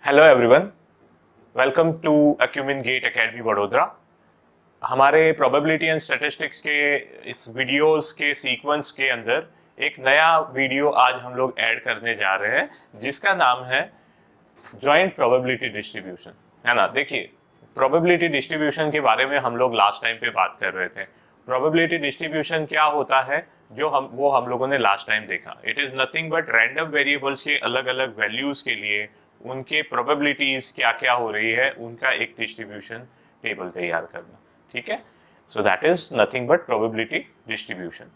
Hello everyone, welcome to acumen GATE academy Vadodara. हमारे probability and statistics के इस videos के सीक्वेंस के अंदर एक नया वीडियो आज हम लोग ऐड करने जा रहे हैं जिसका नाम है जॉइंट प्रोबेबिलिटी डिस्ट्रीब्यूशन। है ना। देखिए, प्रोबेबिलिटी डिस्ट्रीब्यूशन के बारे में हम लोग लास्ट टाइम पे बात कर रहे थे। प्रोबेबिलिटी डिस्ट्रीब्यूशन क्या होता है जो हम लोगों ने लास्ट टाइम देखा। It is nothing but random variables के अलग अलग वैल्यूज के लिए उनके प्रोबेबिलिटीज क्या क्या हो रही है उनका एक डिस्ट्रीब्यूशन टेबल तैयार करना। ठीक है, so that is nothing but probability distribution.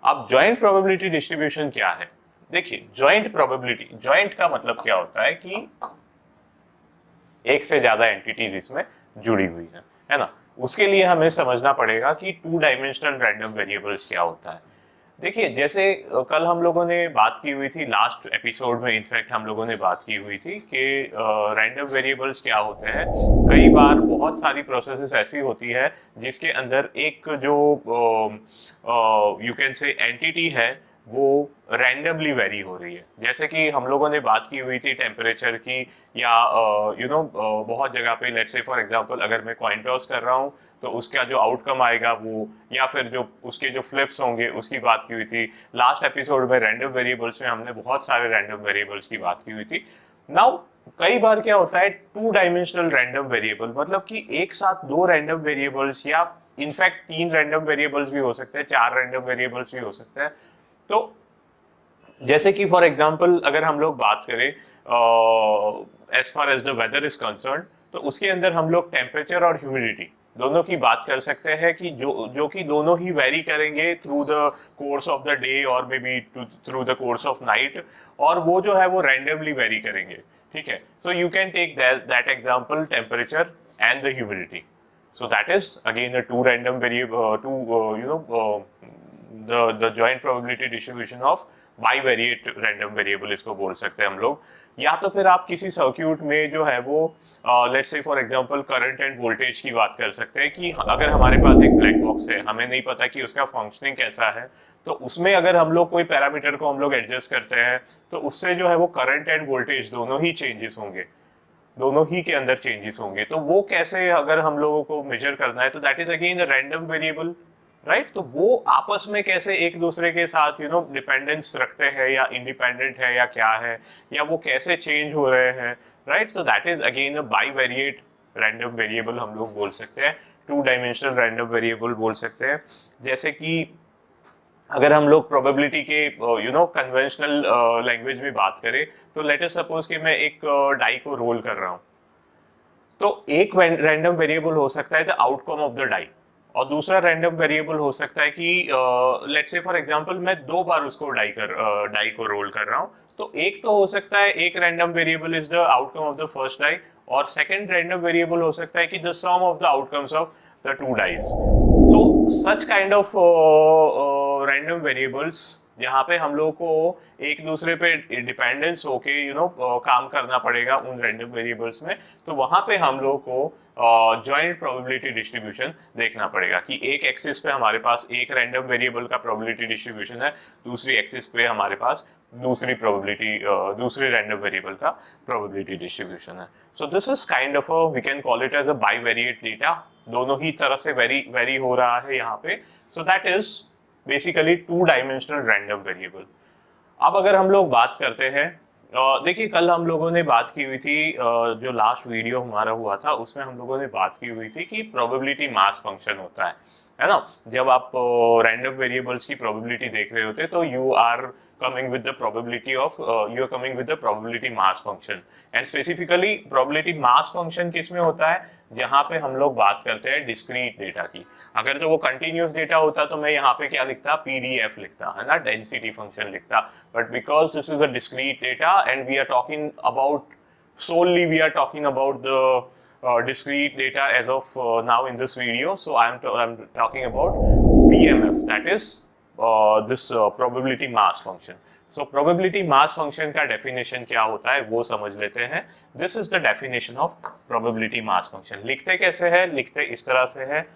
अब जॉइंट प्रोबेबिलिटी डिस्ट्रीब्यूशन क्या है? देखिए, जॉइंट प्रोबेबिलिटी, जॉइंट का मतलब क्या होता है कि एक से ज्यादा एंटिटीज इसमें जुड़ी हुई है ना। उसके लिए हमें समझना पड़ेगा कि टू डायमेंशनल रैंडम वेरिएबल्स क्या होता है। देखिए, जैसे कल हम लोगों ने बात की हुई थी, लास्ट एपिसोड में इनफैक्ट हम लोगों ने बात की हुई थी कि रैंडम वेरिएबल्स क्या होते हैं। कई बार बहुत सारी प्रोसेसेस ऐसी होती है जिसके अंदर एक जो यू कैन से एंटिटी है वो रैंडमली वेरी हो रही है। जैसे कि हम लोगों ने बात की हुई थी टेम्परेचर की, या बहुत जगह पे लेट्स से फॉर एग्जांपल अगर मैं कॉइन टॉस कर रहा हूँ तो उसका जो आउटकम आएगा वो, या फिर जो उसके जो फ्लिप्स होंगे उसकी बात की हुई थी। लास्ट एपिसोड में रैंडम वेरिएबल्स में हमने बहुत सारे रैंडम वेरिएबल्स की बात की हुई थी। नाउ कई बार क्या होता है, टू डायमेंशनल रैंडम वेरिएबल मतलब कि एक साथ दो रैंडम वेरिएबल्स, या इनफैक्ट तीन रैंडम वेरिएबल्स भी हो सकते हैं, चार रैंडम वेरिएबल्स भी हो सकते हैं। तो जैसे कि फॉर एग्जांपल अगर हम लोग बात करें as far as the weather is concern, तो उसके अंदर हम लोग टेम्परेचर और ह्यूमिडिटी दोनों की बात कर सकते हैं कि जो कि दोनों ही वेरी करेंगे through the course of the day और may be through the course of night, और वो जो है वो रैंडमली वेरी करेंगे। ठीक है, so you can take that example temperature and the humidity. So that is again a two random variable, the joint probability distribution of bivariate random variable इसको बोल सकते हैं हम लोग। या तो फिर आप किसी सर्क्यूट में जो है वो let's say for example current end voltage की बात कर सकते हैं कि अगर हमारे पास एक ब्लैक बॉक्स है, हमें नहीं पता कि उसका फंक्शनिंग कैसा है, तो उसमें अगर हम लोग कोई पैरामीटर को हम लोग एडजस्ट करते हैं तो उससे जो है वो करंट एंड वोल्टेज दोनों ही चेंजेस होंगे, दोनों ही के अंदर चेंजेस होंगे। तो वो कैसे अगर हम लोगों को मेजर करना है, तो that is again random variable, right. तो वो आपस में कैसे एक दूसरे के साथ डिपेंडेंस रखते हैं या इंडिपेंडेंट है या क्या है, या वो कैसे चेंज हो रहे हैं, right. So that is again a bivariate random variable हम लोग बोल सकते हैं, टू डायमेंशनल रैंडम वेरिएबल बोल सकते हैं। जैसे कि अगर हम लोग प्रोबेबिलिटी के कन्वेंशनल लैंग्वेज में बात करें, तो लेट अस सपोज कि मैं एक डाई को रोल कर रहा हूं, तो एक रैंडम वेरिएबल हो सकता है the outcome of the die, और दूसरा रैंडम वेरिएबल हो सकता है कि लेट्स से फॉर एग्जांपल मैं दो बार उसको डाई को रोल कर रहा हूं। तो एक तो हो सकता है एक random variable is the outcome of the first die, और सेकंड रैंडम वेरिएबल हो सकता है कि the sum of the outcomes of the two dies. So such kind of random variables जहाँ पे हम लोग को एक दूसरे पे डिपेंडेंस होके काम करना पड़ेगा उन रैंडम वेरिएबल्स में, तो वहां पे हम लोग को जॉइंट प्रोबेबिलिटी डिस्ट्रीब्यूशन देखना पड़ेगा कि एक एक्सिस पे हमारे पास एक रैंडम वेरिएबल का प्रोबेबिलिटी डिस्ट्रीब्यूशन है, दूसरी एक्सिस पे हमारे पास दूसरे रैंडम वेरिएबल का प्रोबेबिलिटी डिस्ट्रीब्यूशन है। So this is kind of we can call it as a bivariate data, दोनों ही तरह से वेरी हो रहा है यहाँ पे। सो that is basically two dimensional random variable. अब अगर हम लोग बात करते हैं, देखिए कल हम लोगों ने बात की हुई थी, जो लास्ट वीडियो हमारा हुआ था उसमें हम लोगों ने बात की हुई थी कि प्रोबेबिलिटी मास फंक्शन होता है ना। जब आप रैंडम वेरिएबल्स की प्रोबेबिलिटी देख रहे होते तो you are coming with the probability of you are coming with the probability mass function, and specifically probability mass function किसमें होता है, जहां पे हम लोग बात करते हैं डिस्क्रीट डेटा की। अगर तो वो कंटिन्यूस डेटा होता तो मैं यहाँ पे क्या लिखता, पीडीएफ लिखता, है ना, डेंसिटी फंक्शन लिखता। But because this is a discrete data and we are talking about solely we are talking about the discrete data as of now in this video, so I'm talking about PMF, that is this probability mass function. So probability mass function का definition क्या होता है वो समझ लेते हैं। This is the definition of probability mass function. लिखते कैसे है, लिखते इस तरह से है,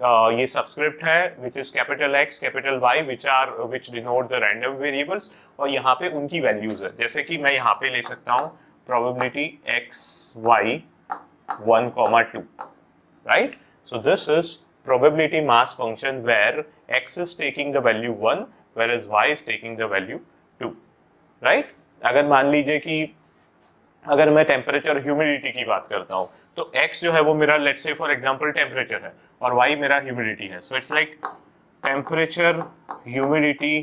ये सबस्क्रिप्ट है which is capital X capital Y which denote the random variables, और यहाँ पे उनकी वैल्यूज है। जैसे कि मैं यहाँ पे ले सकता हूँ probability xy 1, 2, right? So this is probability mass function where x is taking the value 1 whereas y is taking the value 2, right? अगर मान लीजिए कि अगर मैं टेम्परेचर ह्यूमिडिटी की बात करता हूं तो x जो है वो मेरा let's say for example temperature है और y मेरा ह्यूमिडिटी है. So it's like temperature humidity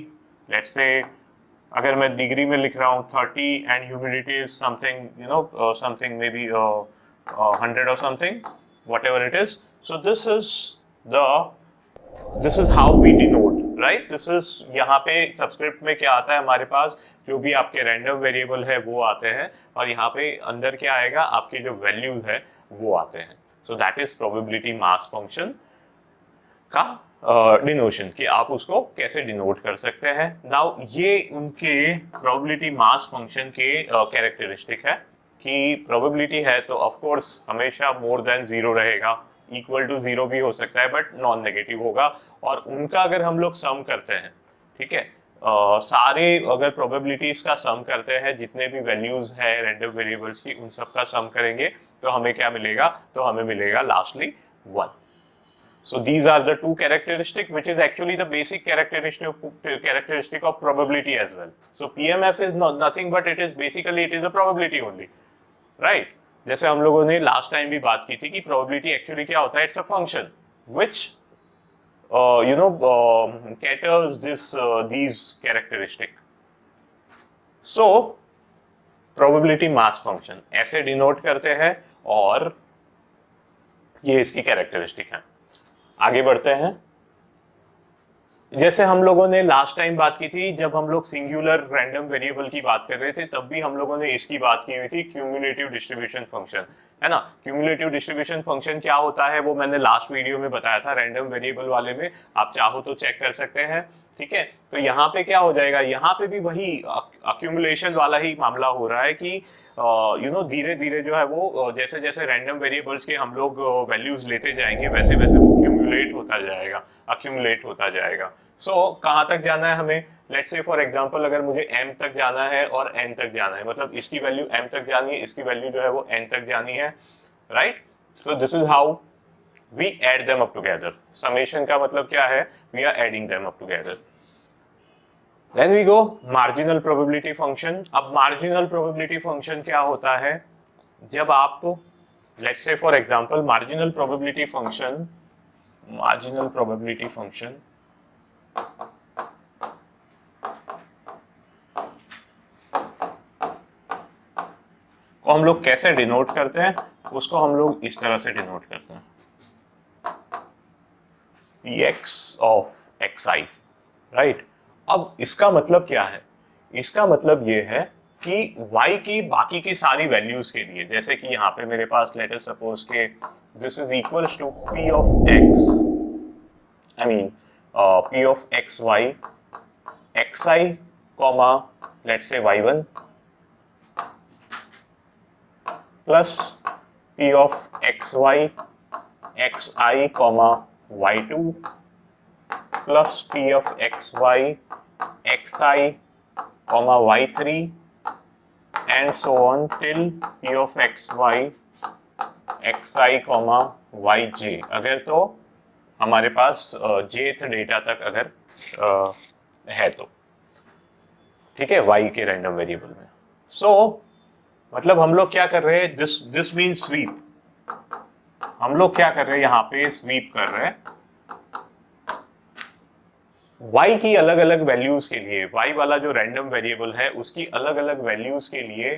let's say अगर मैं डिग्री में लिख रहा हूँ 30 and humidity is something something may be 100 और something whatever it is. So this is how we denote, right? This is यहाँ पे सबस्क्रिप्ट में क्या आता है हमारे पास, जो भी आपके रैंडम वेरिएबल है वो आते हैं और यहाँ पे अंदर क्या आएगा, आपके जो वैल्यूज है वो आते हैं. So that is probability mass function का डिनोशन कि आप उसको कैसे डिनोट कर सकते हैं. नाउ ये उनके प्रोबेबिलिटी मास फंक्शन के कैरेक्टरिस्टिक है कि प्रोबेबिलिटी है तो ऑफ कोर्स हमेशा मोर देन 0 रहेगा, इक्वल टू 0 भी हो सकता है बट नॉन नेगेटिव होगा. और उनका अगर हम लोग सम करते हैं, ठीक है, सारे अगर प्रोबेबिलिटीज का सम करते हैं, जितने भी वैल्यूज है रैंडम वेरिएबल्स की उन सब का सम करेंगे तो हमें क्या मिलेगा, तो हमें मिलेगा lastly 1. So these are the two characteristic which is actually the basic characteristic of probability as well. So PMF is nothing but it is a probability only, right? जैसे हम लोगों ने लास्ट टाइम भी बात की थी कि probability actually क्या होता है, it's a function which caters these characteristic. So probability mass function ऐसे डिनोट करते हैं और ये इसकी कैरेक्टरिस्टिक है. आगे बढ़ते हैं. जैसे हम लोगों ने लास्ट टाइम बात की थी जब हम लोग सिंगुलर रैंडम वेरिएबल की बात कर रहे थे, तब भी हम लोगों ने इसकी बात की हुई थी, क्यूमुलेटिव डिस्ट्रीब्यूशन फंक्शन, है ना. क्यूमुलेटिव डिस्ट्रीब्यूशन फंक्शन क्या होता है वो मैंने लास्ट वीडियो में बताया था. रैंडम वेरिएबल वाले में आप चाहो तो चेक कर सकते हैं, ठीक है. तो यहाँ पे क्या हो जाएगा, यहाँ पे भी वही अक्यूमुलेशन वाला ही मामला हो रहा है कि धीरे धीरे जो है वो जैसे जैसे रैंडम वेरिएबल्स के हम लोग वैल्यूज लेते जाएंगे वैसे वैसे वो क्यूमुलेट होता जाएगा, अक्यूमुलेट होता जाएगा. सो कहाँ तक जाना है हमें, लेट्स से फॉर एग्जांपल अगर मुझे m तक जाना है और n तक जाना है, मतलब इसकी वैल्यू m तक जानी है, इसकी वैल्यू जो है वो n तक जानी है, right. So this is how we add them up together. Summation का मतलब क्या है, we are adding them up together. Then we go marginal probability function. अब marginal probability function क्या होता है, जब आप let's say for example marginal probability function को हम लोग कैसे डिनोट करते हैं, उसको हम लोग इस तरह से डिनोट करते हैं, px of xi, राइट. अब इसका मतलब क्या है, इसका मतलब ये है कि y की बाकी की सारी वैल्यूज के लिए, जैसे कि यहाँ पे मेरे पास लेट अस सपोज के this is equals to p of x, I mean p of xy xi comma let's say y1 plus p of xy xi comma y2 plus p of xy xi comma y3 and so on till p of xy xi comma yj, अगर तो हमारे पास jth data तक अगर है तो, ठीक है, y के रैंडम वेरिएबल में. सो मतलब हम लोग क्या कर रहे हैं, दिस मीन स्वीप. हम लोग क्या कर रहे हैं, यहाँ पे स्वीप कर रहे हैं y की अलग अलग वैल्यूज के लिए. y वाला जो रैंडम वेरिएबल है उसकी अलग अलग वैल्यूज के लिए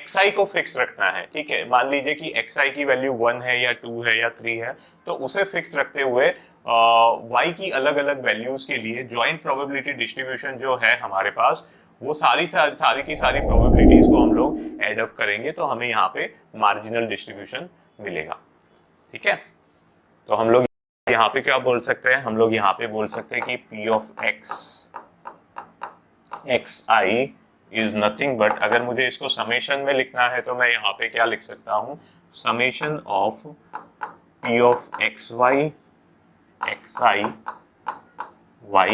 xi को फिक्स रखना है, ठीक है. मान लीजिए कि xi की वैल्यू 1 है या 2 है या 3 है, तो उसे फिक्स रखते हुए y की अलग अलग वैल्यूज के लिए जॉइंट प्रोबेबिलिटी डिस्ट्रीब्यूशन जो है हमारे पास, वो सारी की सारी प्रोबेबिलिटीज को हम लोग एड अप करेंगे तो हमें यहाँ पे मार्जिनल डिस्ट्रीब्यूशन मिलेगा, ठीक है. तो हम लोग यहाँ पे क्या बोल सकते हैं, हम लोग यहाँ पे बोल सकते हैं कि p of xi is nothing but, अगर मुझे इसको समेशन में लिखना है तो मैं यहाँ पे क्या लिख सकता हूँ, summation of p of xy xi y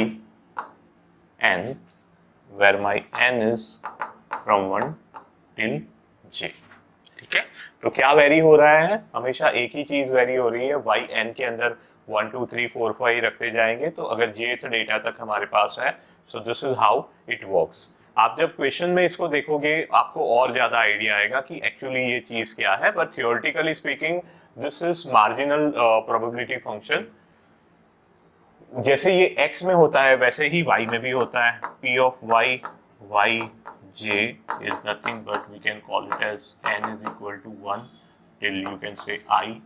n, where my n is from 1 till जे। ठीक है, तो क्या वेरी हो रहा है, हमेशा एक ही चीज वेरी हो रही है, वाई एन के अंदर 1 2 3 4 5 रखते जाएंगे, तो अगर jth डेटा तक हमारे पास है, so this is how it works. आप जब क्वेश्चन में इसको देखोगे आपको और ज्यादा आइडिया आएगा कि एक्चुअली ये चीज क्या है, but theoretically speaking this is marginal probability function. जैसे ये x में होता है वैसे ही y में भी होता है। p of y, yj is nothing but we can call it as n is equal to 1 till you can say I,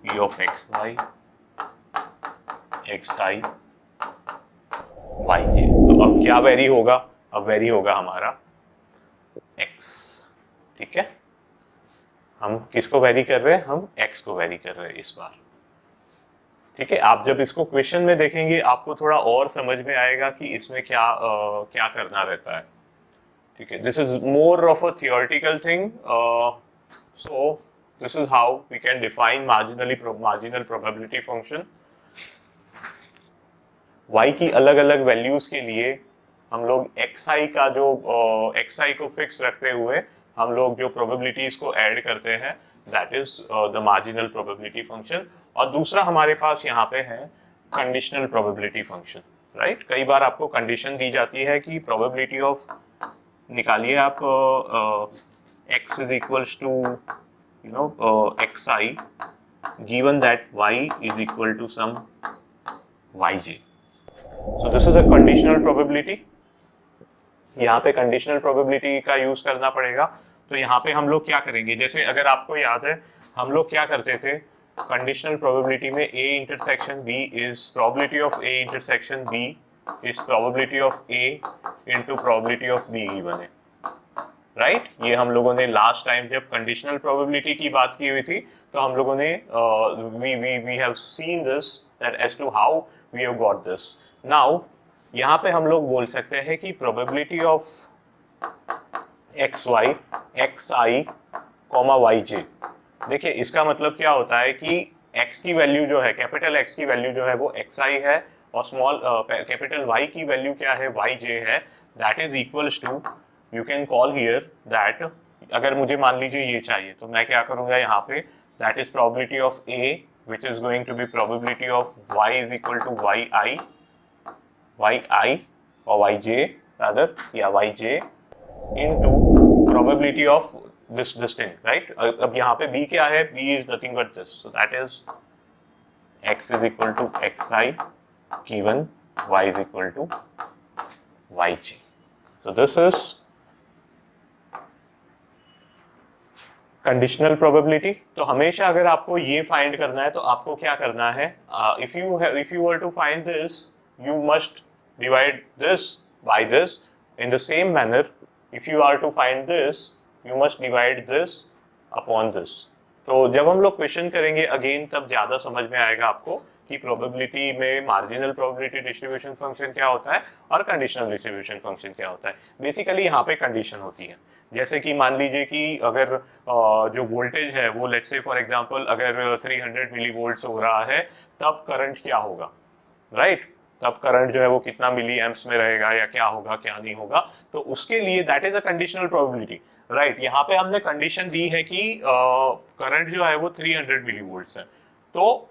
p of xy, xi, yj। तो अब क्या वेरी होगा, अब वेरी होगा हमारा x। ठीक है, हम किसको वेरी कर रहे हैं, हम x को वेरी कर रहे हैं इस बार। ठीक है, आप जब इसको क्वेश्चन में देखेंगे आपको थोड़ा और समझ में आएगा कि इसमें क्या करना रहता है। ठीक है, this is more of a theoretical thing. So this is how we can define marginal probability function. y की अलग अलग वैल्यूज के लिए हम लोग xi का जो xi को फिक्स रखते हुए हम लोग जो प्रोबेबिलिटीज को ऐड करते हैं, that is the marginal probability function. और दूसरा हमारे पास यहाँ पे है कंडीशनल प्रोबेबिलिटी फंक्शन, राइट। कई बार आपको कंडीशन दी जाती है कि प्रोबेबिलिटी ऑफ, निकालिए आप x is equals to you know xi given that y is equal to some yj। So this is a conditional probability. यहाँ पे कंडीशनल प्रोबेबिलिटी का यूज करना पड़ेगा। तो यहाँ पे हम लोग क्या करेंगे, जैसे अगर आपको याद है हम लोग क्या करते थे, कंडीशनल प्रोबेबिलिटी में a intersection b is probability of a intersection b is probability of a into probability of b given है, राइट। ये हम लोगों ने लास्ट टाइम जब कंडीशनल प्रोबेबिलिटी की बात की हुई थी तो हम लोगों ने we have seen this that as to how we have got this. Now यहाँ पे हम लोग बोल सकते हैं कि probability of xy xi comma yj। देखिए इसका मतलब क्या होता है कि x की वैल्यू जो है, कैपिटल X की वैल्यू जो है वो xi है, और स्मॉल कैपिटल Y की वैल्यू क्या है, yj है। That is equals to, you can call here that, अगर मुझे मान लीजिए ये चाहिए तो मैं क्या करूंगा यहाँ पे, that is probability of a which is going to be probability of y is equal to yi or yj rather, yeah yj into probability of this thing, right। अब यहाँ पे b क्या है, b is nothing but this, so that is x is equal to xi given y is equal to yj। so this is conditional probability. तो हमेशा अगर आपको ये फाइंड करना है तो आपको क्या करना है, if you were to find this you must divide this by this। in the same manner if you are to find this you must divide this upon this। तो जब हम लोग क्वेश्चन करेंगे अगेन तब ज्यादा समझ में आएगा आपको कि प्रोबेबिलिटी में मार्जिनल प्रोबेबिलिटी डिस्ट्रीब्यूशन फंक्शन क्या होता है और कंडीशनल डिस्ट्रीब्यूशन फंक्शन क्या होता है। बेसिकली यहाँ पे कंडीशन होती है, जैसे कि मान लीजिए कि अगर जो वोल्टेज है वो लेट्स से फॉर एग्जांपल अगर 300 मिली वोल्ट्स हो रहा है तब करंट क्या होगा, राइट। तब करंट जो है वो कितना मिली एम्प्स में रहेगा या क्या होगा क्या नहीं होगा, तो उसके लिए that is a conditional probability, right. यहाँ पे हमने कंडीशन दी है कि करंट जो है वो 300 मिली वोल्ट्स है, तो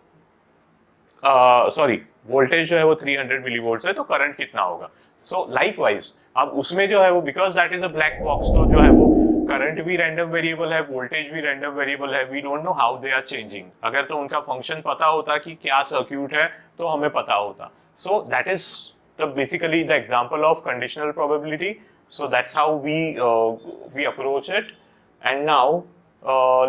सॉरी वोल्टेज जो है वो 300 मिली वोल्ट्स है, तो करंट कितना होगा। सो लाइकवाइज अब उसमें जो है वो because that is a black box, तो जो है वो करंट भी रैंडम वेरिएबल है, वोल्टेज भी रैंडम वेरिएबल है, we don't know how they are changing. अगर तो उनका फंक्शन पता होता कि क्या सर्क्यूट है तो हमें पता होता। So that is basically the example of conditional probability. So that's how we approach it. And now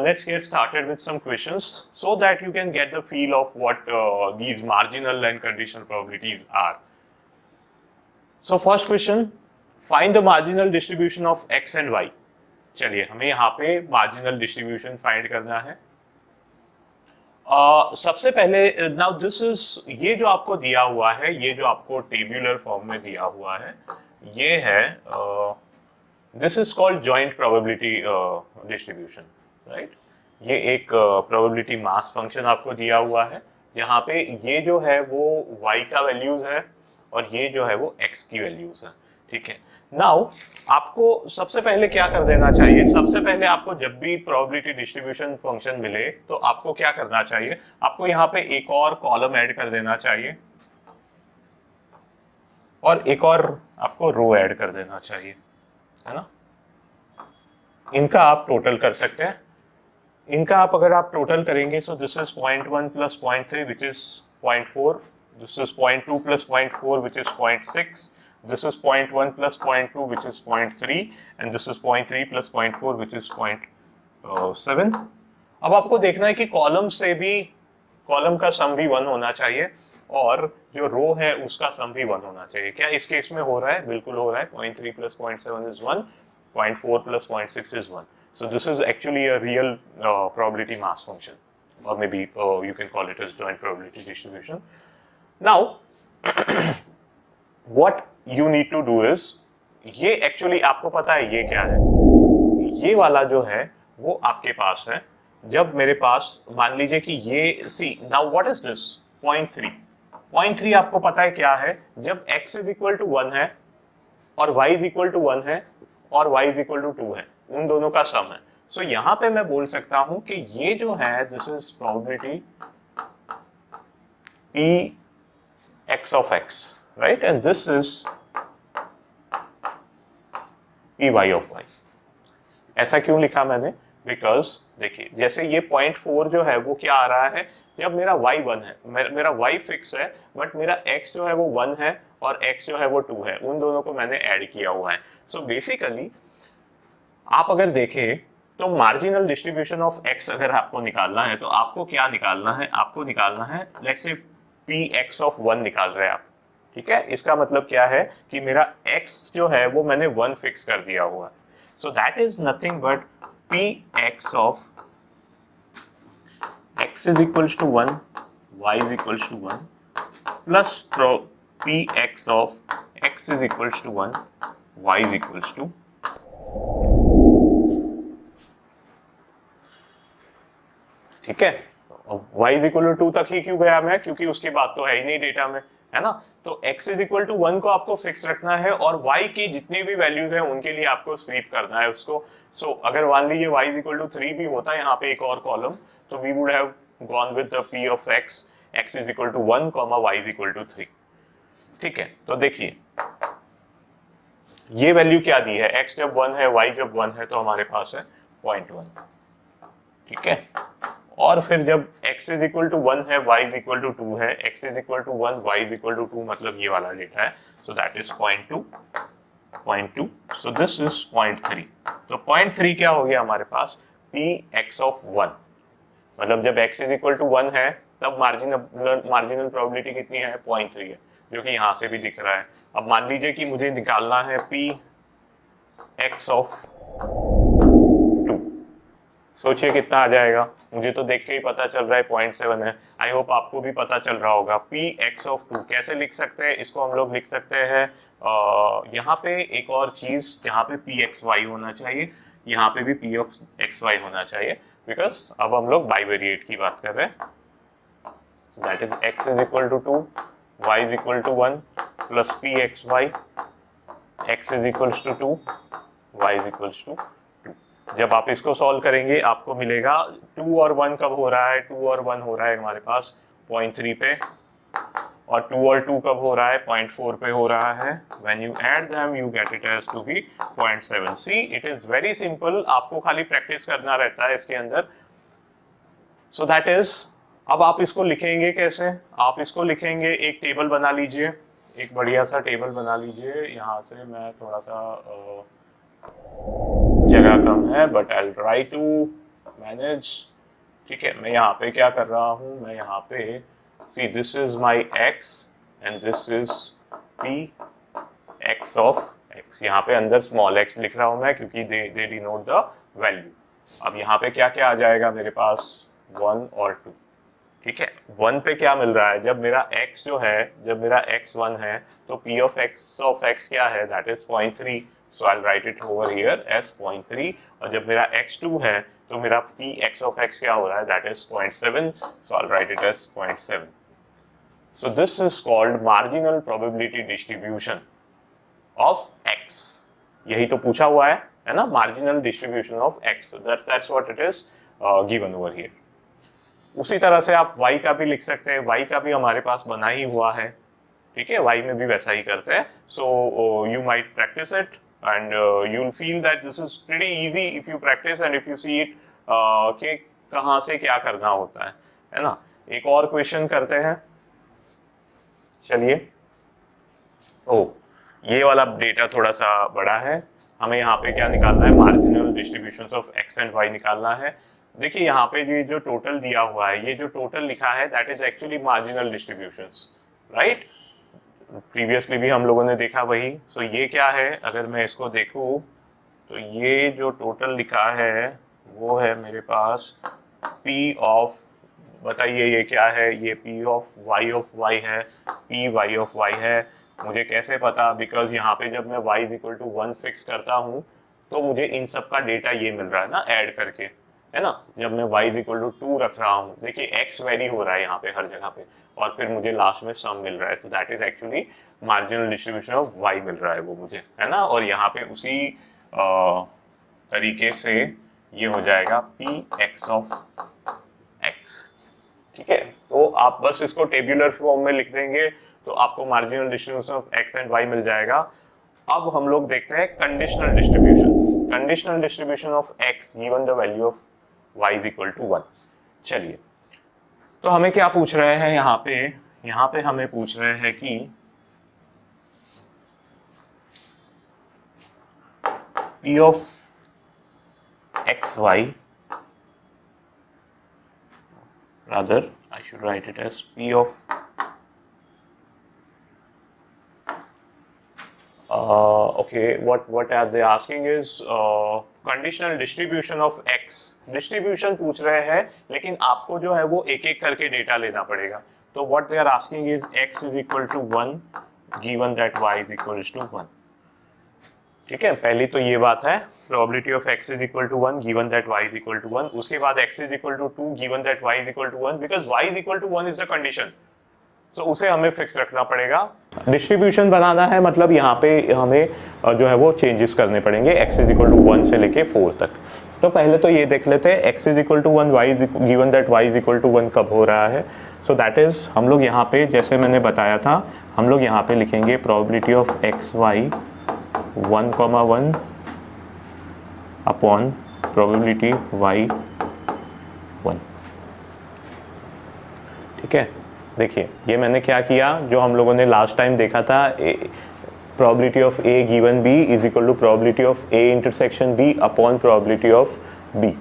let's get started with some questions so that you can get the feel of what these marginal and conditional probabilities are. So first question, find the marginal distribution of x and y। चलिए हमें यहाँ पे marginal distribution find करना है। सबसे पहले now this is, ये जो आपको दिया हुआ है, ये जो आपको टेब्यूलर फॉर्म में दिया हुआ है, ये है this is called joint probability distribution, right. ये एक प्रोबेबिलिटी मास फंक्शन आपको दिया हुआ है जहाँ पे ये जो है वो y का वैल्यूज है और ये जो है वो x की वैल्यूज है। ठीक है। नाउ आपको सबसे पहले क्या कर देना चाहिए, सबसे पहले आपको जब भी प्रोबेबिलिटी डिस्ट्रीब्यूशन फंक्शन मिले तो आपको क्या करना चाहिए, आपको यहाँ पे एक और कॉलम ऐड कर देना चाहिए और एक और आपको रो ऐड कर देना चाहिए, है ना। इनका आप टोटल कर सकते हैं, इनका आप अगर आप टोटल करेंगे सो this is 0.1 plus 0.3 which is 0.4, this is 0.2 plus 0.4 which is 0.6, this is 0.1 plus 0.2 which is 0.3 and this is 0.3 plus 0.4 which is 0.7। अब आपको देखना है कि कॉलम से भी, कॉलम का सम भी 1 होना चाहिए और जो रो है उसका सम भी 1 होना चाहिए। क्या इस केस में हो रहा है? बिल्कुल हो रहा है। 0.3 plus 0.7 is 1, 0.4 plus 0.6 is 1, so this is actually a real probability mass function, or maybe you can call it as joint probability distribution। Now what you need to do is, ये actually आपको पता है ये क्या है, ये वाला जो है वो आपके पास है। जब मेरे पास मान लीजिए कि ये सी, नाउ व्हाट इज दिस 0.3, 0.3 आपको पता है क्या है, जब x इज इक्वल टू 1 है और y इज इक्वल टू 1 है और y इज इक्वल टू 2 है, उन दोनों का सम है। सो यहाँ पे मैं बोल सकता हूं कि ये जो है this is probability p x of x, right, and this is p y of y। ऐसा क्यों लिखा मैंने? बिकॉज देखिए जैसे ये 0.4 जो है वो क्या आ रहा है, जब मेरा y 1 है, मेरा y फिक्स है बट मेरा x जो है वो 1 है और x जो है वो 2 है, उन दोनों को मैंने ऐड किया हुआ है। सो बेसिकली आप अगर देखें तो मार्जिनल डिस्ट्रीब्यूशन ऑफ x अगर आपको निकालना है तो आपको क्या निकालना है, आपको निकालना है let's say p x of 1 निकाल रहे हैं आप, ठीक है। इसका मतलब क्या है कि मेरा x जो है वो मैंने 1 फिक्स कर दिया हुआ है। So that is nothing but p x of x is equals to 1, y is equals to 1 plus p x of x is equals to 1, y is equals to, ठीक है। y इज इक्वल टू 2 तक ही क्यों गया मैं, क्योंकि उसके बाद तो है ही नहीं डेटा में, है ना। तो x इज इक्वल टू 1 को आपको फिक्स रखना है और y की जितनी भी वैल्यूज हैं उनके लिए आपको स्वीप करना है उसको। सो अगर मान लीजिए y इज इक्वल टू 3 भी होता है यहाँ पे एक और कॉलम, तो we would have gone with the p of x, x is equal to 1, y is equal to 3, ठीक है। तो देखिए ये वैल्यू क्या दी है, x जब 1 है, y जब 1 है, तो हमारे पास है 0.1, ठीक है। और फिर जब x इज इक्वल टू 1 है, y इज इक्वल टू 2 है, x is equal to 1, y is equal to 2, मतलब ये वाला डेटा है। So that is 0.2, so this is 0.3। तो 0.3 क्या हो गया हमारे पास, p x of 1, मतलब जब x इज इक्वल टू 1 है तब मार्जिनल प्रोबेबिलिटी कितनी है, 0.3 है, जो कि यहाँ से भी दिख रहा है। अब मान लीजिए कि मुझे निकालना है p x of 2, सोचिए कितना आ जाएगा, मुझे तो देख के ही पता चल रहा है 0.7 है। आई होप आपको भी पता चल रहा होगा। p x of 2 कैसे लिख सकते हैं, इसको हम लोग लिख सकते हैं यहाँ पे एक और चीज, यहाँ पे p x y होना चाहिए, यहाँ पे भी p x y होना चाहिए, बिकॉज अब हम लोग बाइवेरिएट की बात कर रहे हैं। That is x is equal to 2, y is equal to 1 plus p x y, x is equal to 2, y is equal to 2। जब आप इसको सॉल्व करेंगे आपको मिलेगा 2 और 1 कब हो रहा है, 2 और 1 हो रहा है हमारे पास 0.3 पे, और 2 और 2 कब हो रहा है, 0.4 पे हो रहा है। When you add them you get it as to be 0.7। See, it is very simple, आपको खाली प्रैक्टिस करना रहता है इसके अंदर। So that is, अब आप इसको लिखेंगे कैसे, आप इसको लिखेंगे, एक टेबल बना लीजिए, एक बढ़िया सा टेबल बना लीजिए। यहाँ से मैं थोड़ा सा जगह कम है but I try to manage, ठीक है। मैं यहाँ पे क्या कर रहा हूँ, मैं यहाँ पे see this is my x and this is p x of x, यहाँ पे अंदर स्मॉल x लिख रहा हूँ मैं क्योंकि दे डिनोट द वैल्यू। अब यहाँ पे क्या क्या आ जाएगा मेरे पास, 1 और 2, ठीक है। 1 पे क्या मिल रहा है, जब मेरा x जो है, जब मेरा x 1 है तो p of x क्या है, that is 0.3, so I'll write it over here as 0.3, और जब मेरा x2 है तो मेरा p x of x क्या हो रहा है, that is 0.7, so I'll write it as 0.7। So this is called marginal probability distribution, of x, यही तो पूछा हुआ है ना, marginal distribution of x, that's what it is given over here. उसी तरह से आप y का भी लिख सकते हैं, y का भी हमारे पास बना ही हुआ है, ठीक है, y में भी वैसा ही करते हैं। So you might practice it and you will feel that this is pretty easy if you practice and if you see it कि कहाँ से क्या करना होता है ना। एक और क्वेश्चन करते हैं, चलिए। ओ, ये वाला डेटा थोड़ा सा बड़ा है, हमें यहाँ पे क्या निकालना है, marginal distribution of x and y निकालना है। देखिए यहाँ पे ये जो टोटल दिया हुआ है, ये जो टोटल लिखा है that is actually marginal distributions, right. Previously भी हम लोगों ने देखा वही। सो ये क्या है, अगर मैं इसको देखूं तो ये जो टोटल लिखा है वो है मेरे पास P ऑफ, बताइए ये क्या है, ये P ऑफ y है, P y ऑफ y है। मुझे कैसे पता, बिकॉज यहाँ पे जब मैं y is equal to 1 fix करता हूँ तो मुझे इन सब का डेटा ये मिल रहा है ना, ऐड करके, है ना। जब मैं y इज इक्वल टू 2 रख रहा हूँ, देखिए x वेरी हो रहा है यहाँ पे हर जगह पे, और फिर मुझे लास्ट में सम मिल रहा है, तो that is actually marginal distribution of y मिल रहा है वो मुझे, है ना। और यहाँ पे उसी तरीके से ये हो जाएगा P x ऑफ x, ठीक है। तो आप बस इसको टेबुलर फॉर्म में लिख देंगे तो आपको marginal distribution of x and Y मिल जाएगा। अब हम लोग देखते हैं conditional distribution, conditional distribution of X given the value of Y is equal to 1। चलिए, तो हमें क्या पूछ रहे हैं यहाँ पे हमें पूछ रहे हैं कि P of x y, rather I should write it as P of okay, what are they asking is conditional distribution of x, distribution पूछ रहे हैं, लेकिन आपको जो है वो एक एक करके डेटा लेना पड़ेगा। तो what they are asking is x is equal to 1 given that y is equal to 1, ठीक है। पहली तो ये बात है, probability of x is equal to 1 given that y is equal to 1। उसके बाद x is equal to 2 given that y is equal to 1, because y is equal to 1 is the condition, so उसे हमें fix रखना पड़ेगा। Distribution बनाना है, मतलब यहाँ पे हमें जो है वो चेंजेस करने पड़ेंगे x is equal to 1 से लेके 4 तक। तो पहले तो ये देख लेते हैं x is equal to 1 y is given that y is equal to 1 कब हो रहा है। सो दैट इज, हम लोग यहाँ पे जैसे मैंने बताया था, हम लोग यहाँ पे लिखेंगे probability of x y 1,1 upon probability y 1, ठीक है। देखिए ये मैंने क्या किया, जो हम लोगों ने लास्ट टाइम देखा था, probability of a given b is equal to probability of a intersection b upon probability of b।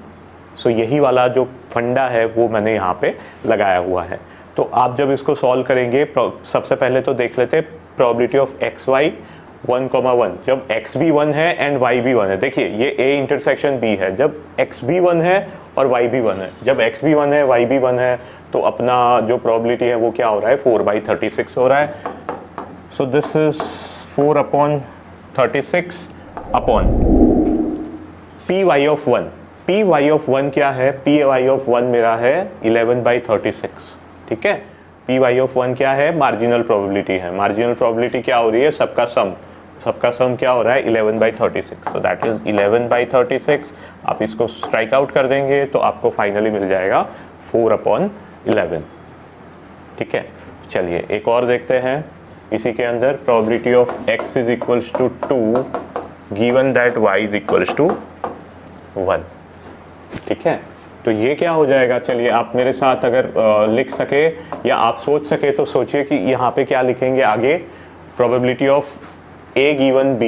So यही वाला जो फंडा है वो मैंने यहाँ पे लगाया हुआ है। तो आप जब इसको सॉल्व करेंगे, सबसे पहले तो देख लेते प्रोबेबिलिटी ऑफ एक्स वाई 1,1, जब x भी 1 है एंड y भी 1 है। देखिए ये a इंटरसेक्शन b है, जब x भी 1 है और y भी 1 है, जब x भी 1 है y भी 1 है, तो अपना जो प्रोबेबिलिटी है वो क्या हो रहा है, 4/36 हो रहा है। So this is 4 upon 36 upon p y of 1। P y of 1 क्या है, पी वाई ऑफ 1 मेरा है 11/36, ठीक है। पी वाई ऑफ 1 क्या है, मार्जिनल प्रोबेबिलिटी है। मार्जिनल प्रोबेबिलिटी क्या हो रही है, सबका सम, सबका सम क्या हो रहा है 11/36, सो दैट इज 11/36। आप इसको स्ट्राइक आउट कर देंगे तो आपको फाइनली मिल जाएगा 4/11, ठीक है। चलिए एक और देखते हैं इसी के अंदर, probability of x is equals to 2 given that y is equals to 1, ठीक है। तो ये क्या हो जाएगा, चलिए आप मेरे साथ अगर लिख सके या आप सोच सके तो सोचिए कि यहाँ पे क्या लिखेंगे आगे, probability of a given b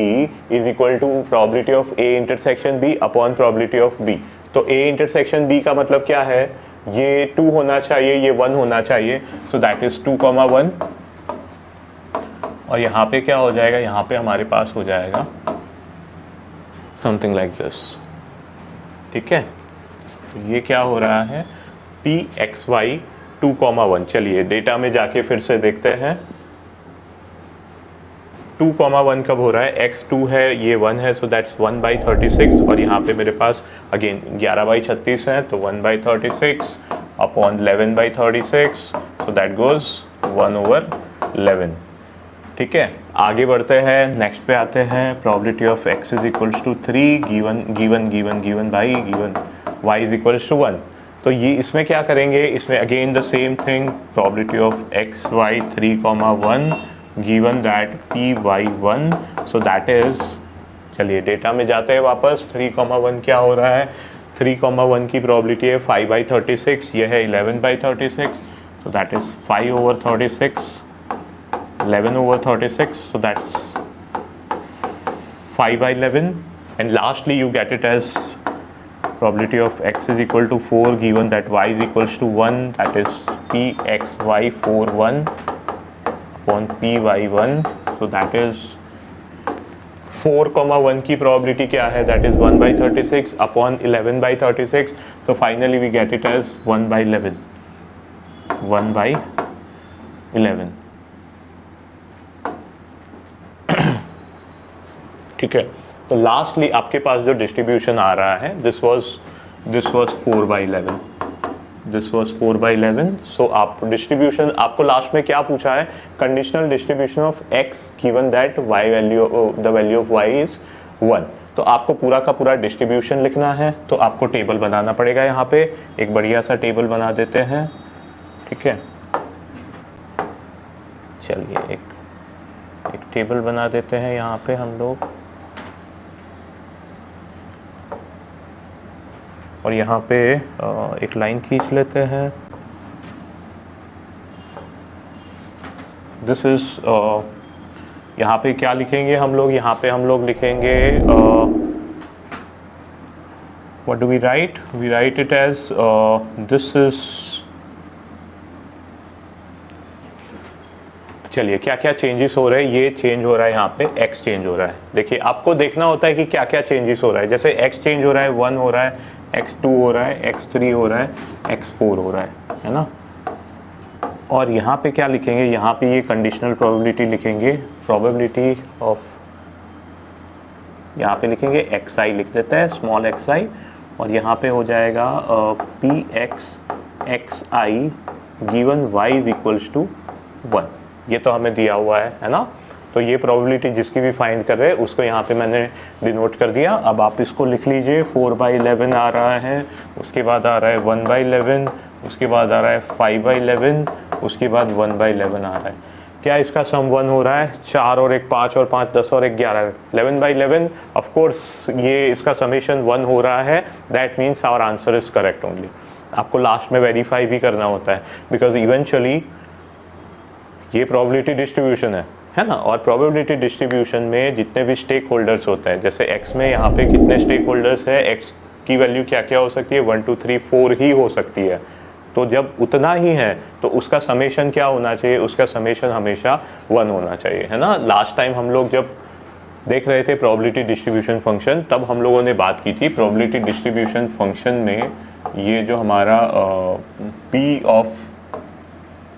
is equal to probability of a intersection b upon probability of b। तो a इंटरसेक्शन b का मतलब क्या है, ये 2 होना चाहिए, ये 1 होना चाहिए, सो दैट इज 2,1। और यहाँ पे क्या हो जाएगा, यहाँ पे हमारे पास हो जाएगा समथिंग लाइक दिस, ठीक है। तो ये क्या हो रहा है, पी एक्स वाई 2,1। चलिए डेटा में जाके फिर से देखते हैं, 2,1 कब हो रहा है, x2 है, ये 1 है, सो दैट्स 1/36। और यहाँ पे मेरे पास अगेन 11/36 है, तो 1/36 अपॉन 11/36, सो दैट गोज 1/11, ठीक है, आगे बढ़ते हैं, नेक्स्ट पे आते हैं। Probability of x is equals to 3 given by given y is equals to 1। तो ये इसमें क्या करेंगे, इसमें again the same thing, probability of x y 3,1 given that p y 1, so that is, चलिए डेटा में जाते हैं वापस। 3,1 क्या हो रहा है, 3,1 की प्रोबेबिलिटी है 5/36, ये है 11/36, so that is 5/36, 11/36, so that's 5/11, and lastly you get it as probability of x is equal to 4 given that y is equals to 1, that is pxy 41 upon py 1, so that is 4,1 की probability क्या है, that is 1/36 upon 11/36, so finally we get it as 1/11, 1/11। ठीक है, तो lastly आपके पास जो distribution आ रहा है, दिस वाज 4/11, दिस वाज 4/11। सो आप डिस्ट्रीब्यूशन, आपको लास्ट में क्या पूछा है, conditional distribution of x given that y value, the value of y is 1। तो आपको पूरा का पूरा डिस्ट्रीब्यूशन लिखना है, तो आपको टेबल बनाना पड़ेगा। यहाँ पे एक बढ़िया सा टेबल बना देते हैं, ठीक है। चलिए एक टेबल बना देते हैं यहाँ पे हम लोग, और यहाँ पे एक लाइन खींच लेते हैं। दिस इज, यहाँ पे क्या लिखेंगे हम लोग, यहाँ पे हम लोग लिखेंगे what do we write, we write it as this is, चलिए क्या क्या चेंजेस हो रहे हैं, ये चेंज हो रहा है, यहाँ पे x चेंज हो रहा है। देखिए आपको देखना होता है कि क्या क्या चेंजेस हो रहा है, जैसे x चेंज हो रहा है, 1 हो रहा है, x2 हो रहा है, x3 हो रहा है, x4 हो रहा है ना। और यहाँ पे क्या लिखेंगे, यहाँ पे ये कंडीशनल प्रोबेबिलिटी लिखेंगे, प्रोबेबिलिटी ऑफ, यहाँ पे लिखेंगे xi लिख देते हैं, स्मॉल xi, और यहाँ पे हो जाएगा px xi given y is equals to 1। ये तो हमें दिया हुआ है ना। तो ये प्रोबेबिलिटी जिसकी भी फाइंड कर रहे हैं उसको यहाँ पे मैंने डिनोट कर दिया। अब आप इसको लिख लीजिए, 4/11 आ रहा है, उसके बाद आ रहा है 1/11, उसके बाद आ रहा है 5/11, उसके बाद 1/11 आ रहा है। क्या इसका सम 1 हो रहा है, 4 और 1 5 और 5 10 और 1 11, 11/11। ऑफ कोर्स ये इसका समेशन 1 हो रहा है, that means our answer is correct only. आपको लास्ट में वेरीफाई भी करना होता है, बिकॉज इवेंचुअली ये प्रोबेबिलिटी डिस्ट्रीब्यूशन है ना। और प्रोबेबिलिटी डिस्ट्रीब्यूशन में जितने भी स्टेक होल्डर्स होते हैं, जैसे x में यहाँ पे कितने स्टेक होल्डर्स है, x की वैल्यू क्या क्या हो सकती है, 1 2 3 4 ही हो सकती है। तो जब उतना ही है तो उसका समेशन क्या होना चाहिए, उसका समेशन हमेशा 1 होना चाहिए, है ना। लास्ट टाइम हम लोग जब देख रहे थे प्रोबेबिलिटी डिस्ट्रीब्यूशन फंक्शन, तब हम लोगों ने बात की थी प्रोबेबिलिटी डिस्ट्रीब्यूशन फंक्शन में ये जो हमारा p ऑफ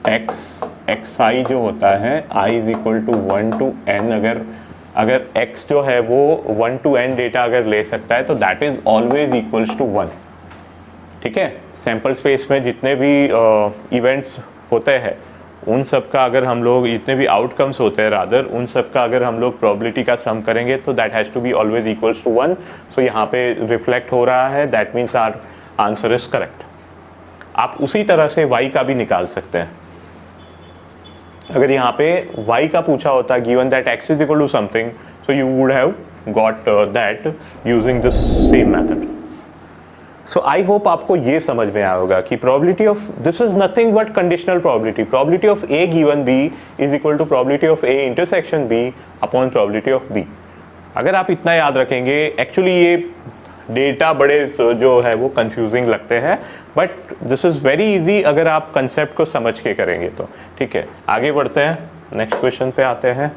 x xi जो होता है, i is equal to 1 to n, अगर x जो है वो 1 to n डेटा अगर ले सकता है तो that is always equals to 1। ठीक है, सैम्पल स्पेस में जितने भी इवेंट्स होते हैं उन सब का अगर हम लोग, जितने भी आउटकम्स होते हैं रादर, उन सब का अगर हम लोग प्रोबेबिलिटी का सम करेंगे तो that has to be always equals to 1। So यहाँ पे रिफ्लेक्ट हो रहा है, that means our answer is correct. आप उसी तरह से y का भी निकाल सकते हैं। अगर यहाँ पे y का पूछा होता, given that x is equal to something, so you would have got that using this same method. So I hope आपको ये समझ में आया होगा कि probability of this is nothing but conditional probability. Probability of a given b is equal to probability of a intersection b upon probability of b। अगर आप इतना याद रखेंगे, एक्चुअली ये डेटा बड़े जो है वो कंफ्यूजिंग लगते हैं, but this is very easy अगर आप कंसेप्ट को समझ के करेंगे तो। ठीक है, आगे बढ़ते हैं, नेक्स्ट क्वेश्चन पे आते हैं।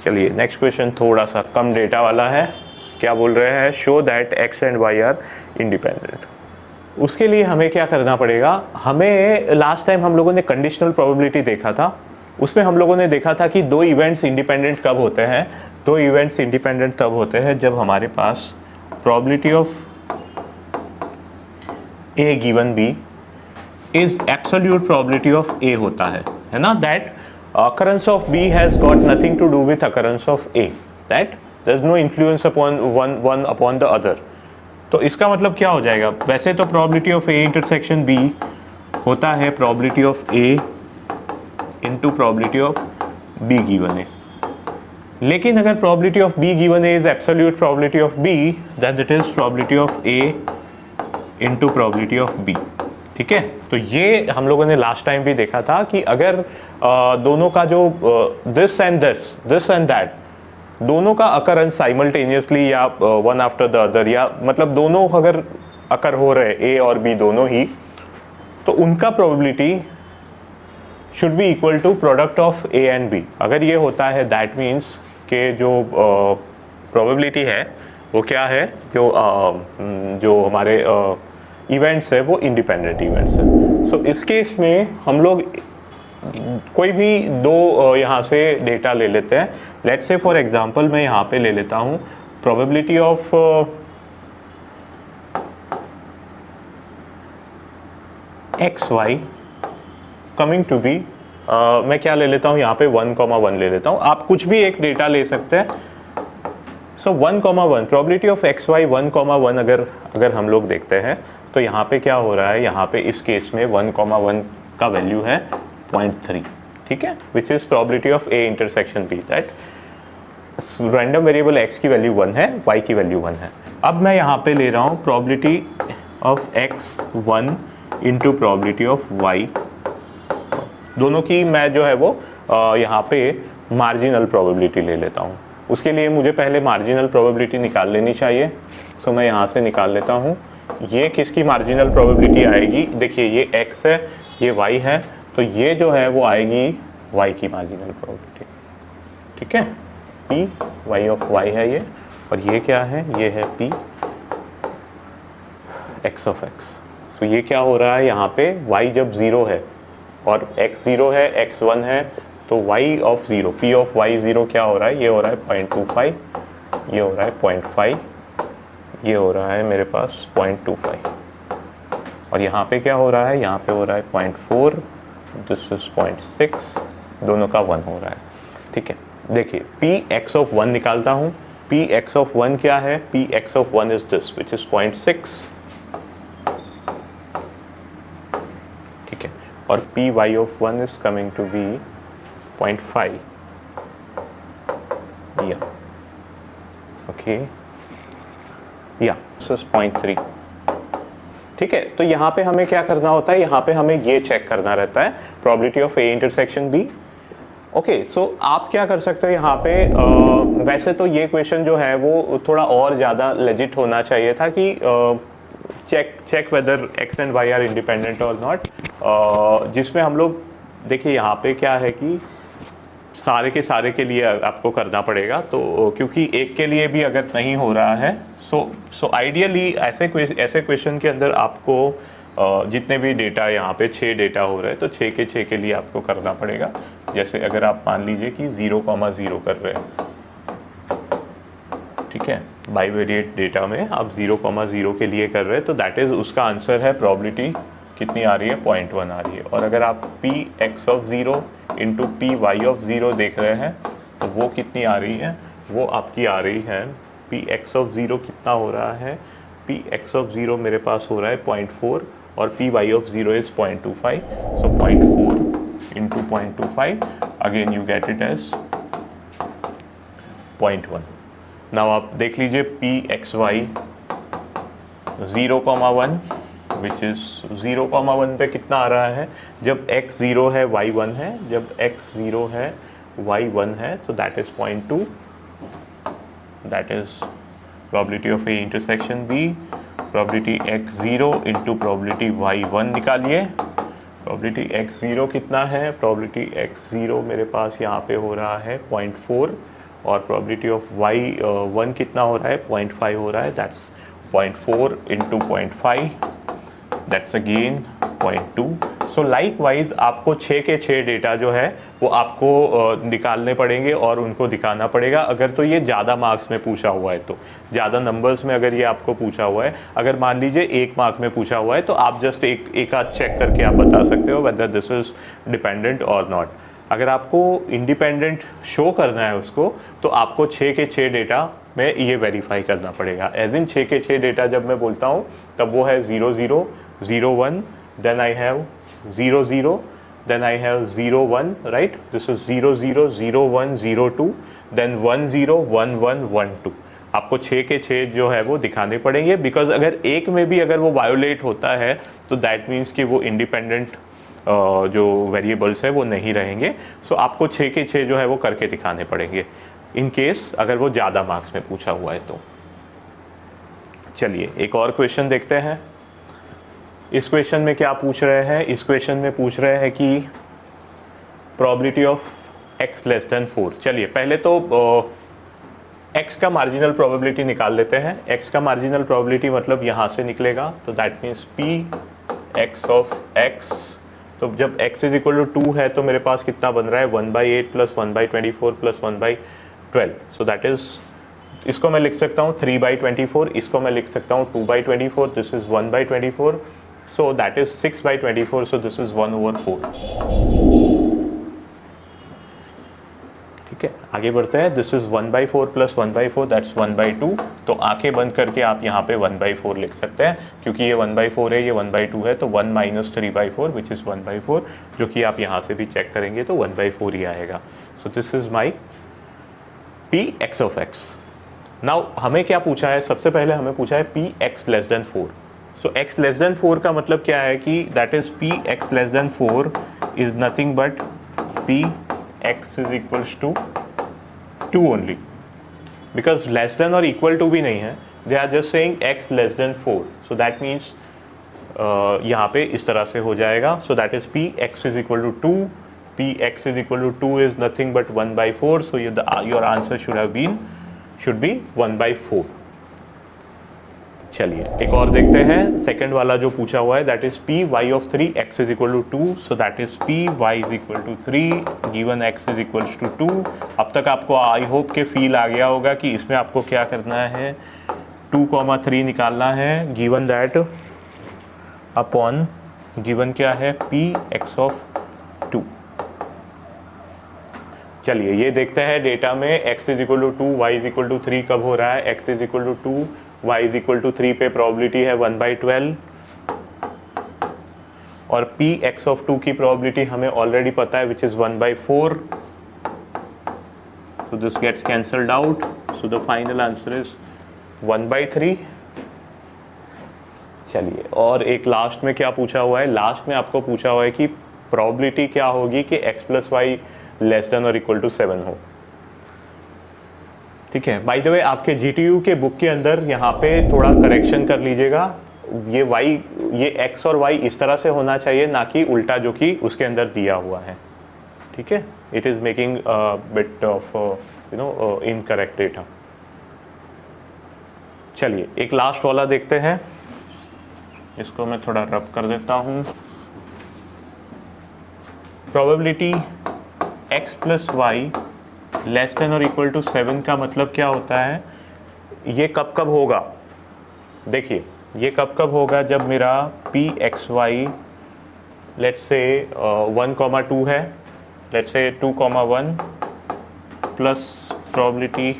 चलिए नेक्स्ट क्वेश्चन थोड़ा सा कम डेटा वाला है। क्या बोल रहे हैं, show that x and y are independent. उसके लिए हमें क्या करना पड़ेगा, हमें लास्ट टाइम हम लोगों ने कंडीशनल प्रोबेबिलिटी देखा था, उसमें हम लोगों ने देखा था कि दो इवेंट्स इंडिपेंडेंट कब होते हैं। दो इवेंट्स इंडिपेंडेंट तब होते हैं जब हमारे पास probability of a given b is absolute probability of a होता है ना। That occurrence of B has got nothing to do with occurrence of A, that there is no influence upon one upon the other. तो इसका मतलब क्या हो जाएगा, वैसे तो probability of A intersection B होता है probability of A into probability of B given A, लेकिन अगर probability of B given A is absolute probability of B, then it is probability of A into probability of B. ठीक है, तो ये हम लोगों ने लास्ट टाइम भी देखा था कि अगर दोनों का जो दिस एंड दैट दोनों का अकरेंस साइमल्टेनियसली या वन आफ्टर द अदर, या मतलब दोनों अगर अकर हो रहे ए और बी दोनों ही, तो उनका probability should be equal to product of a and b. अगर ये होता है दैट मीन्स के जो प्रोबेबिलिटी है वो क्या है, जो हमारे इवेंट्स है वो इंडिपेंडेंट इवेंट्स है. सो इस केस में हम लोग कोई भी दो यहाँ से डेटा ले लेते हैं. लेट्स से फॉर एग्जांपल मैं यहाँ पे ले लेता हूँ probability of x y coming to be, मैं क्या ले लेता हूँ यहाँ पे 1,1 ले लेता हूँ. आप कुछ भी एक डेटा ले सकते हैं. सो 1,1 प्रोबेबिलिटी ऑफ एक्स वाई 1,1 अगर हम लोग देखते हैं तो यहाँ पे क्या हो रहा है, यहाँ पे इस केस में 1,1 का वैल्यू है 0.3. ठीक है, which is probability of A intersection b, that random variable x की वैल्यू 1 है, वाई की वैल्यू 1 है. अब मैं यहाँ पे ले रहा हूँ probability of x 1 into probability of y. दोनों की मैं जो है वो यहाँ पे मार्जिनल प्रोबेबिलिटी ले लेता हूँ. उसके लिए मुझे पहले मार्जिनल प्रोबेबिलिटी निकाल लेनी चाहिए. सो मैं यहाँ से निकाल लेता हूँ. ये किसकी मार्जिनल प्रोबेबिलिटी आएगी, देखिए ये x है, ये y है, तो ये जो है वो आएगी y की मार्जिनल प्रोबेबिलिटी. ठीक है, p y ऑफ y है ये, और ये क्या है, ये है p x ऑफ x. तो ये क्या हो रहा है यहाँ पे, y जब 0 है और x 0 है, x 1 है, तो y of 0, p of y 0 क्या हो रहा है, ये हो रहा है 0.25, ये हो रहा है 0.5, ये हो रहा है मेरे पास 0.25, और यहाँ पे क्या हो रहा है, यहाँ पे हो रहा है 0.4, दिस इज 0.6, दोनों का 1 हो रहा है. ठीक है, देखिए p x ऑफ 1 निकालता हूँ. p x ऑफ 1 क्या है, p x of 1 is this which is 0.6. ठीक है, और p y of 1 is coming to be 0.5. या ओके, या 0.3. ठीक है, तो यहाँ पे हमें क्या करना होता है, यहाँ पे हमें ये चेक करना रहता है probability of A intersection B. Okay, so आप क्या कर सकते हो यहाँ पे, वैसे तो ये क्वेश्चन जो है वो थोड़ा और ज़्यादा लेजिट होना चाहिए था कि check whether x and y are independent और नॉट, जिसमें हम लोग देखिए यहाँ पे क्या है कि सारे के सारे के लिए आपको करना पड़ेगा. तो क्योंकि एक के लिए भी अगर नहीं हो रहा है, सो आइडियली ऐसे क्वेश्चन के अंदर आपको जितने भी डेटा यहाँ पे 6 डेटा हो रहे हैं तो 6 के 6 के लिए आपको करना पड़ेगा. जैसे अगर आप मान लीजिए कि 0,0 कर रहे हैं, ठीक है, बाइवेरिएट डेटा में आप 0,0 के लिए कर रहे हैं, तो दैट इज़ उसका आंसर है प्रोबेबिलिटी कितनी आ रही है, 0.1 आ रही है. और अगर आप p x of 0 into p y of 0 देख रहे हैं तो वो कितनी आ रही है, वो आपकी आ रही है p x ऑफ 0 कितना हो रहा है, p x ऑफ 0 मेरे पास हो रहा है 0.4 और p y of 0 is 0.25. So 0.4 into 0.25, again you get it as 0.1. Now आप देख लीजिए p x y 0,1 which is 0,1 पे कितना आ रहा है, जब x 0 है y 1 है, जब x 0 है y 1 है, तो that is 0.2. That is probability of A intersection b. Probability x 0 into probability y 1 निकालिए. प्रोबेबिलिटी x 0 कितना है, प्रोबेबिलिटी x 0 मेरे पास यहाँ पे हो रहा है 0.4 और प्रोबेबिलिटी ऑफ y 1 कितना हो रहा है, 0.5 हो रहा है. That's 0.4 into 0.5, that's again 0.2. So likewise आपको 6 के 6 डेटा जो है वो आपको निकालने पड़ेंगे और उनको दिखाना पड़ेगा. अगर तो ये ज़्यादा मार्क्स में पूछा हुआ है, तो ज़्यादा नंबर्स में अगर ये आपको पूछा हुआ है, अगर मान लीजिए 1 मार्क में पूछा हुआ है, तो आप जस्ट एक आध चेक करके आप बता सकते हो वेदर दिस इज डिपेंडेंट और नॉट. अगर आपको इंडिपेंडेंट शो करना है उसको, तो आपको 6 के 6 डेटा में ये वेरीफाई करना पड़ेगा। एज इन 6 के 6 डेटा जब मैं बोलता हूँ तब वो है 0 0 0 1, then I have 0 0, then I have 0 1, right? This is 0 0 0 1 0 2, then 1 0 1 1 1 2। आपको 6 के 6 जो है वो दिखाने पड़ेंगे, बिकॉज अगर एक में भी अगर वो वायोलेट होता है तो दैट मीन्स कि वो इंडिपेंडेंट जो वेरिएबल्स है वो नहीं रहेंगे। सो आपको 6 के 6 जो है वो करके दिखाने पड़ेंगे, इन केस अगर वो ज़्यादा मार्क्स में पूछा हुआ है तो। चलिए एक और क्वेश्चन देखते हैं। इस क्वेश्चन में क्या पूछ रहे हैं? इस क्वेश्चन में पूछ रहे हैं कि probability of x less than 4। चलिए पहले तो x का मार्जिनल प्रोबेबिलिटी निकाल लेते हैं। x का मार्जिनल प्रोबेबिलिटी मतलब यहाँ से निकलेगा, तो that means p x of x। तो जब x इज इक्वल टू 2 है तो मेरे पास कितना बन रहा है? 1/8 plus 1/24 plus 1/12। So that is, इसको मैं लिख सकता हूँ 3/24, इसको मैं लिख सकता हूँ 2/24, this is 1/24, so that is 6/24, so this is 1/4। ठीक है, आगे बढ़ते हैं। This is 1/4 plus 1/4, that's 1/2। तो आंखें बंद करके आप यहाँ पे 1/4 लिख सकते हैं, क्योंकि ये 1/4 है, ये 1/2 है, तो 1 माइनस 3/4 विच इज़ 1/4, जो कि आप यहाँ से भी चेक करेंगे तो 1/4 ही आएगा। सो this is my p x of x। Now हमें क्या पूछा है? सबसे पहले हमें पूछा है p x less than 4। So x less than 4 का मतलब क्या है कि that is p x less than 4 is nothing but p x is equals to 2 only, because less than और इक्वल टू भी नहीं है, they are just saying x less than 4। So that means यहाँ पे इस तरह से हो जाएगा। So that is p x is equal to 2, p x is equal to 2 is nothing but 1/4। So your answer should be 1/4। चलिए एक और देखते हैं। सेकंड वाला जो पूछा हुआ है that is p y of 3 x is equal to 2। So that is p y is equal to 3 given x is equal to 2। अब तक आपको आई होप के फील आ गया होगा कि इसमें आपको क्या करना है, 2,3 निकालना है, गिवन दैट अपॉन गिवन क्या है p x ऑफ 2। चलिए ये देखते हैं डेटा में x is equal to 2 y is equal to 3 कब हो रहा है। x is equal to 2 y is equal to 3 पे प्रोबेबिलिटी है 1/12, और p x ऑफ 2 की प्रोबेबिलिटी हमें ऑलरेडी पता है which is 1/4। So this gets cancelled out, so the final answer is 1/3। चलिए और एक लास्ट में क्या पूछा हुआ है? लास्ट में आपको पूछा हुआ है कि प्रोबेबिलिटी क्या होगी कि x plus y less than और इक्वल टू 7 हो। ठीक है, बाय द वे आपके GTU के बुक के अंदर यहाँ पे थोड़ा करेक्शन कर लीजिएगा। ये x और y इस तरह से होना चाहिए, ना कि उल्टा जो कि उसके अंदर दिया हुआ है। ठीक है, it is making bit of incorrect data. चलिए एक लास्ट वाला देखते हैं, इसको मैं थोड़ा रब कर देता हूँ। Probability x plus y less than और इक्वल टू 7 का मतलब क्या होता है? ये कब कब होगा? देखिए ये कब कब होगा जब मेरा p x y let's say 1,2 है, let's say 2,1 plus probability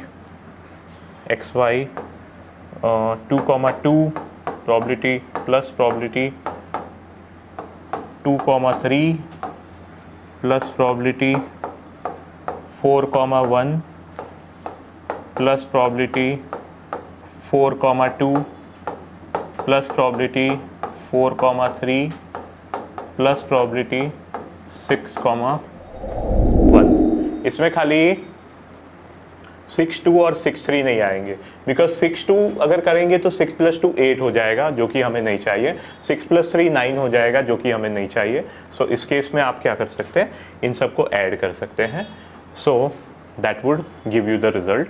x y 2,2 probability plus probability 2,3 plus probability 4,1 plus probability 4,2 plus probability 4,3 plus probability 6,1। इसमें खाली 6,2 और 6,3 नहीं आएंगे, बिकॉज 6,2 अगर करेंगे तो 6 + 2 8 हो जाएगा, जो कि हमें नहीं चाहिए। 6 + 3 9 हो जाएगा, जो कि हमें नहीं चाहिए। सो इस केस में आप क्या कर सकते हैं, इन सबको ऐड कर सकते हैं। So that would give you the result.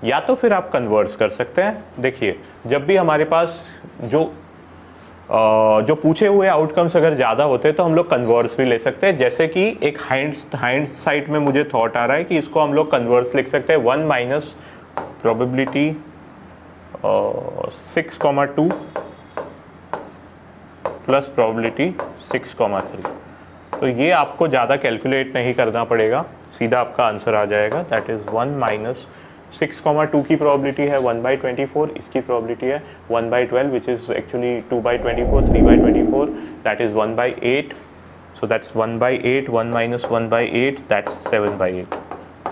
या तो फिर आप कन्वर्ट्स कर सकते हैं। देखिए जब भी हमारे पास जो पूछे हुए आउटकम्स अगर ज़्यादा होते हैं तो हम लोग कन्वर्ट्स भी ले सकते हैं। जैसे कि एक हाइंड साइड में मुझे थॉट आ रहा है कि इसको हम लोग कन्वर्ट्स लिख सकते हैं 1 माइनस प्रोबेबिलिटी 6,2 प्लस प्रोबेबिलिटी 6,3। तो ये आपको ज़्यादा कैलकुलेट नहीं करना पड़ेगा, सीधा आपका आंसर आ जाएगा। दैट इज़ 1 माइनस 6,2 की प्रोबेबिलिटी है 1/24, इसकी प्रोबेबिलिटी है 1/12 which is actually 2/24, 3/24, that is 1/8। So that's 1/8, 1 minus 1/8, that's 7/8।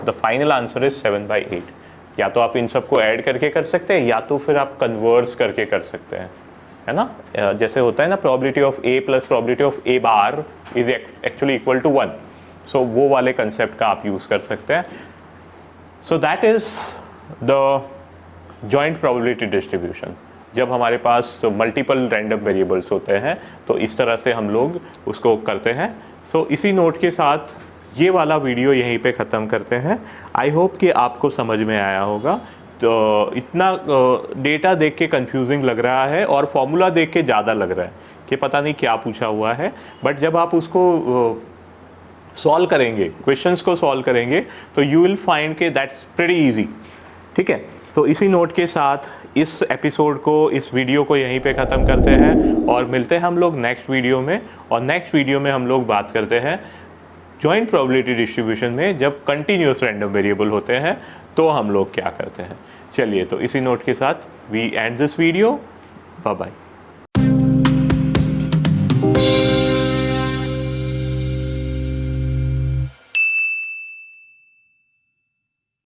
The final answer is 7/8। या तो आप इन सबको ऐड करके कर सकते हैं, या तो फिर आप कन्वर्स करके कर सकते हैं, है ना। जैसे होता है ना, probability of a plus probability of a bar is actually equal to 1। So वो वाले कंसेप्ट का आप यूज़ कर सकते हैं। So that is the joint probability distribution. जब हमारे पास मल्टीपल रैंडम वेरिएबल्स होते हैं तो इस तरह से हम लोग उसको करते हैं। सो इसी नोट के साथ ये वाला वीडियो यहीं पे ख़त्म करते हैं। आई होप कि आपको समझ में आया होगा। तो इतना डेटा देख के कंफ्यूजिंग लग रहा है और फॉर्मूला देख के ज़्यादा लग रहा है कि पता नहीं क्या पूछा हुआ है, बट जब आप उसको सॉल्व करेंगे, क्वेश्चंस को सॉल्व करेंगे, तो यू विल फाइंड के दैट्स प्रीटी इजी। ठीक है, तो इसी नोट के साथ इस एपिसोड को, इस वीडियो को यहीं पे ख़त्म करते हैं और मिलते हैं हम लोग नेक्स्ट वीडियो में। और नेक्स्ट वीडियो में हम लोग बात करते हैं जॉइंट प्रोबेबिलिटी डिस्ट्रीब्यूशन में जब कंटिन्यूस रैंडम वेरिएबल होते हैं तो हम लोग क्या करते हैं। चलिए, तो इसी नोट के साथ we end this video. Bye bye.